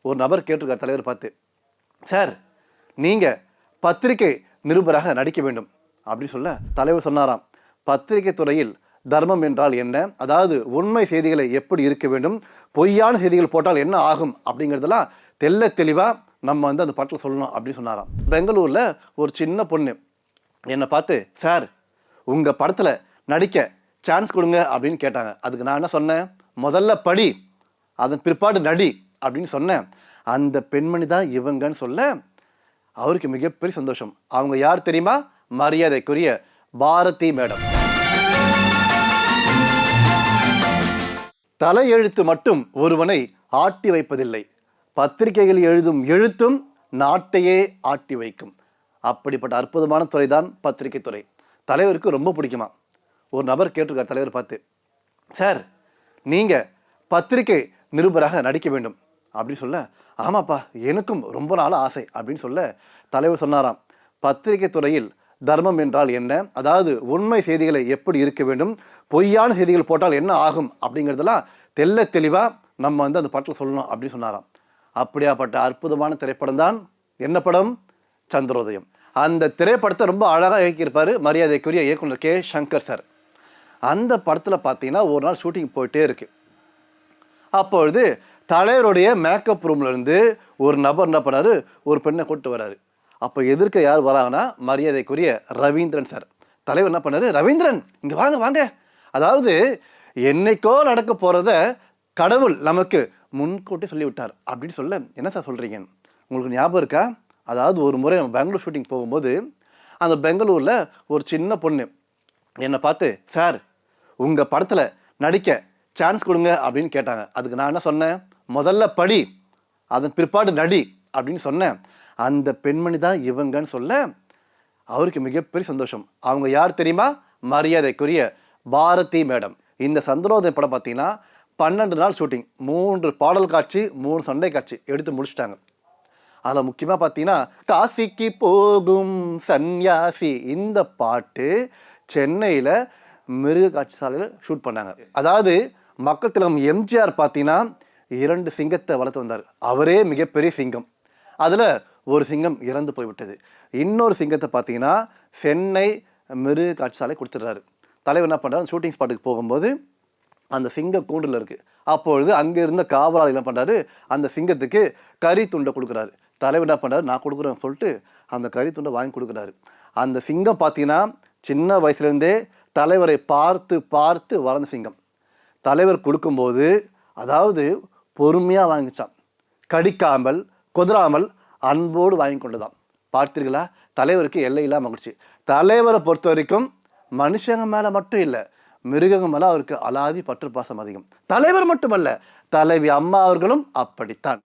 ஒரு நபர் கேட்டிருக்கார் தலைவர் பார்த்து, சார் நீங்கள் பத்திரிகை நிருபராக நடிக்க வேண்டும் அப்படின்னு சொல்ல தலைவர் சொன்னாராம், பத்திரிகை துறையில் தர்மம் என்றால் என்ன, அதாவது உண்மை செய்திகளை எப்படி இருக்க வேண்டும், பொய்யான செய்திகள் போட்டால் என்ன ஆகும் அப்படிங்கிறதெல்லாம் தெல்ல தெளிவாக நம்ம அந்த பாட்டில் சொல்லணும் அப்படின்னு சொன்னாராம். பெங்களூரில் ஒரு சின்ன பொண்ணு என்னை பார்த்து, சார் உங்கள் படத்தில் நடிக்க சான்ஸ் கொடுங்க அப்படின்னு கேட்டாங்க. அதுக்கு நான் என்ன சொன்னேன், முதல்ல படி, அதன் பிற்பாடு நடி அப்படின்னு சொன்னேன். அந்த பெண்மணி தான் இவங்கன்னு சொல்ல அவருக்கு மிகப்பெரிய சந்தோஷம். அவங்க யார் தெரியுமா? மரியாதைக்குரிய பாரதி மேடம். தலையெழுத்து மட்டும் ஒருவனை ஆட்டி வைப்பதில்லை, பத்திரிகைகள் எழுதும் எழுத்தும் நாட்டையே ஆட்டி வைக்கும். அப்படிப்பட்ட அற்புதமான துறை தான் பத்திரிகை துறை. தலைவருக்கு ரொம்ப பிடிக்குமா. ஒரு நபர் கேட்டிருக்கார் தலைவர் பார்த்து, சார் நீங்கள் பத்திரிகை நிருபராக நடிக்க வேண்டும் அப்படின்னு சொல்ல, ஆமாப்பா எனக்கும் ரொம்ப நாள் ஆசை அப்படின்னு சொல்ல தலைவர் சொன்னாராம், பத்திரிகை துறையில் தர்மம் என்றால் என்ன, அதாவது உண்மை செய்திகளை எப்படி இருக்க வேண்டும், பொய்யான செய்திகள் போட்டால் என்ன ஆகும் அப்படிங்கிறதெல்லாம் தெல்ல தெளிவாக நம்ம அந்த பாட்டில் சொல்லணும் அப்படின்னு சொன்னாராம். அப்படியாப்பட்ட அற்புதமான திரைப்படம் தான் என்ன படம்? சந்திரோதயம். அந்த திரைப்படத்தை ரொம்ப அழகாக இயக்கியிருப்பார் மரியாதைக்குரிய இயக்குனர் கே சங்கர் சார். அந்த படத்தில் பார்த்தீங்கன்னா ஒரு நாள் ஷூட்டிங் போயிட்டே இருக்கு. அப்பொழுது தலைவருடைய மேக்கப் ரூம்லேருந்து ஒரு நபர் என்ன பண்ணார், ஒரு பெண்ணை கூப்பிட்டு வராரு. அப்போ எதிர்க்க யார் வராங்கன்னா மரியாதைக்குரிய ரவீந்திரன் சார். தலைவர் என்ன பண்ணார், ரவீந்திரன் இங்கே வாங்க வாங்க, அதாவது என்னைக்கோ நடக்க போகிறத கடவுள் நமக்கு முன்கூட்டி சொல்லிவிட்டார் அப்படின்னு சொல்ல, என்ன சார் சொல்கிறீங்க, உங்களுக்கு ஞாபகம் இருக்கா? அதாவது ஒரு முறை நம்ம பெங்களூர் ஷூட்டிங் போகும்போது அந்த பெங்களூரில் ஒரு சின்ன பொண்ணு என்னை பார்த்து, சார் உங்கள் படத்தில் நடிக்க சான்ஸ் கொடுங்க அப்படின்னு கேட்டாங்க. அதுக்கு நான் என்ன சொன்னேன், முதல்ல படி, அதன் பிற்பாடு நடி அப்படின்னு சொன்னேன். அந்த பெண்மணி தான் இவங்கன்னு சொல்ல அவருக்கு மிகப்பெரிய சந்தோஷம். அவங்க யார் தெரியுமா? மரியாதைக்குரிய பாரதி மேடம். இந்த சந்திரோதயம் படம் பார்த்தீங்கன்னா 12 நாள் ஷூட்டிங், 3 பாடல் காட்சி, 3 சண்டை காட்சி எடுத்து முடிச்சிட்டாங்க. அதில் முக்கியமாக பார்த்தீங்கன்னா காசிக்கு போகும் சன்யாசி இந்த பாட்டு சென்னையில் மிருக காட்சி சாலையில் ஷூட் பண்ணாங்க. அதாவது மக்கள் திலகம் எம்ஜிஆர் பார்த்தீங்கன்னா 2 சிங்கத்தை வளர்த்து வந்தார். அவரே மிகப்பெரிய சிங்கம். அதில் ஒரு சிங்கம் இறந்து போய்விட்டது. இன்னொரு சிங்கத்தை பார்த்தீங்கன்னா சென்னை மிருக காட்சி சாலை கொடுத்துட்றாரு. தலைவர் என்ன பண்ணுறாரு, ஷூட்டிங் ஸ்பாட்டுக்கு போகும்போது அந்த சிங்க கூண்டில் இருக்குது. அப்பொழுது அங்கே இருந்த காவலாளி என்ன பண்ணுறாரு, அந்த சிங்கத்துக்கு கறி துண்டை கொடுக்குறாரு. தலைவர் என்ன பண்ணுறாரு, நான் கொடுக்குறேன்னு சொல்லிட்டு அந்த கறி துண்டை வாங்கி கொடுக்குறாரு. அந்த சிங்கம் பார்த்தீங்கன்னா சின்ன வயசுலேருந்தே தலைவரை பார்த்து பார்த்து வளர்ந்த சிங்கம். தலைவர் கொடுக்கும்போது அதாவது பொறுமையாக வாங்கிச்சான், கடிக்காமல் குதிராமல் அன்போடு வாங்கி கொண்டுதான். பார்த்தீர்களா, தலைவருக்கு எல்லையில்லா மகிழ்ச்சி. தலைவரை பொறுத்த வரைக்கும் மனுஷங்க மேலே மட்டும் இல்லை, மிருகங்க மேலே அவருக்கு அலாதி பற்று பாசம் அதிகம். தலைவர் மட்டுமல்ல, தலைவி அம்மா அவர்களும் அப்படித்தான்.